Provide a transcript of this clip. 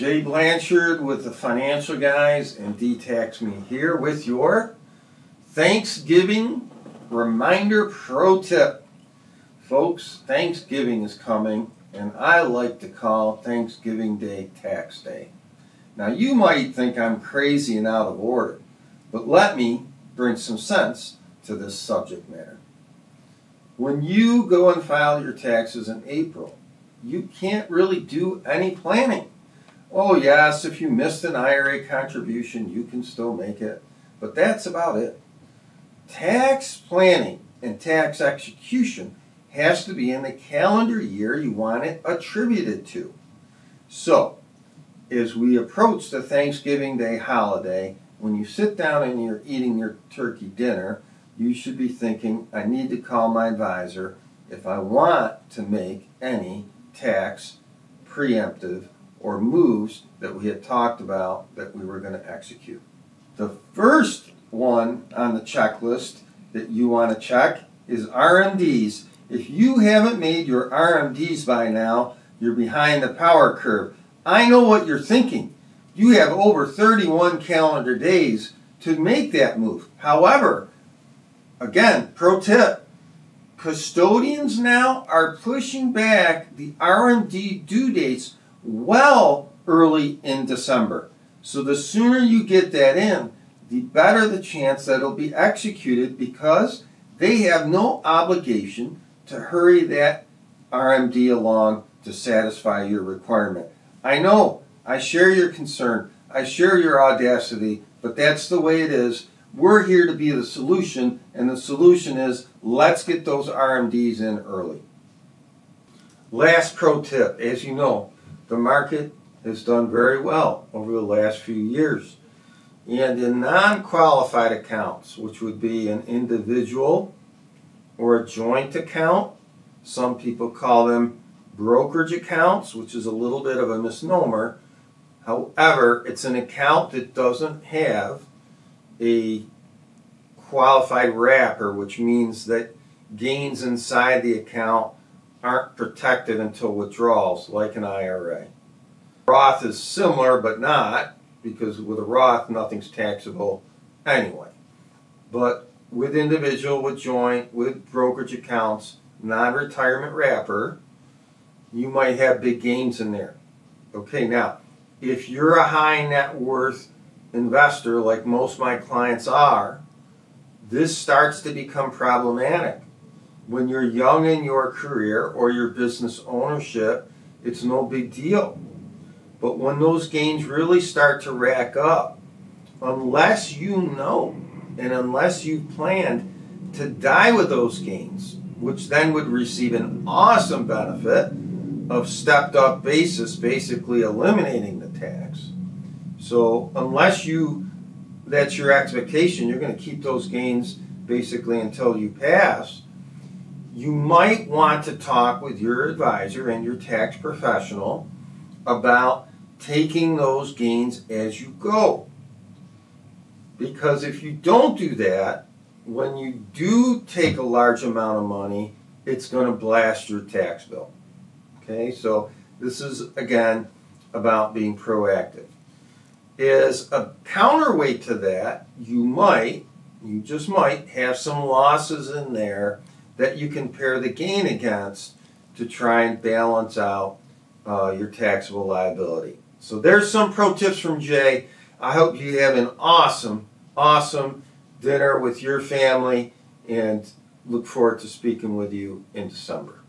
JBlanchard with the financial guys and D-Tax Me here with your Thanksgiving reminder pro tip. Folks, Thanksgiving is coming and I like to call Thanksgiving Day Tax Day. Now you might think I'm crazy and out of order, but let me bring some sense to this subject matter. When you go and file your taxes in April, you can't really do any planning. Oh yes, if you missed an IRA contribution, you can still make it, but that's about it. Tax planning and tax execution has to be in the calendar year you want it attributed to. So, as we approach the Thanksgiving Day holiday, when you sit down and you're eating your turkey dinner, you should be thinking, I need to call my advisor if I want to make any tax preemptive or moves that we had talked about that we were going to execute. The first one on the checklist that you want to check is RMDs. If you haven't made your RMDs by now, you're behind the power curve. I know what you're thinking. You have over 31 calendar days to make that move. However, again, pro tip, custodians now are pushing back the RMD due dates well early in December. So the sooner you get that in, the better the chance that it'll be executed, because they have no obligation to hurry that RMD along to satisfy your requirement. I know, I share your concern, I share your audacity, but that's the way it is. We're here to be the solution, and the solution is let's get those RMDs in early. Last pro tip, as you know, the market has done very well over the last few years. And in non-qualified accounts, which would be an individual or a joint account, some people call them brokerage accounts, which is a little bit of a misnomer. However, it's an account that doesn't have a qualified wrapper, which means that gains inside the account aren't protected until withdrawals, like an IRA. Roth is similar, but not, because with a Roth, nothing's taxable anyway. But with individual, with joint, with brokerage accounts, non-retirement wrapper, you might have big gains in there. Okay, now, if you're a high net worth investor, like most of my clients are, this starts to become problematic. When you're young in your career or your business ownership, it's no big deal. But when those gains really start to rack up, unless you know and unless you've planned to die with those gains, which then would receive an awesome benefit of stepped up basis, basically eliminating the tax. So unless that's your expectation, you're going to keep those gains basically until you pass, you might want to talk with your advisor and your tax professional about taking those gains as you go. Because if you don't do that, when you do take a large amount of money, it's going to blast your tax bill. Okay, so this is, again, about being proactive. As a counterweight to that, you just might have some losses in there that you can pair the gain against to try and balance out your taxable liability. So there's some pro tips from Jay. I hope you have an awesome, awesome dinner with your family, and look forward to speaking with you in December.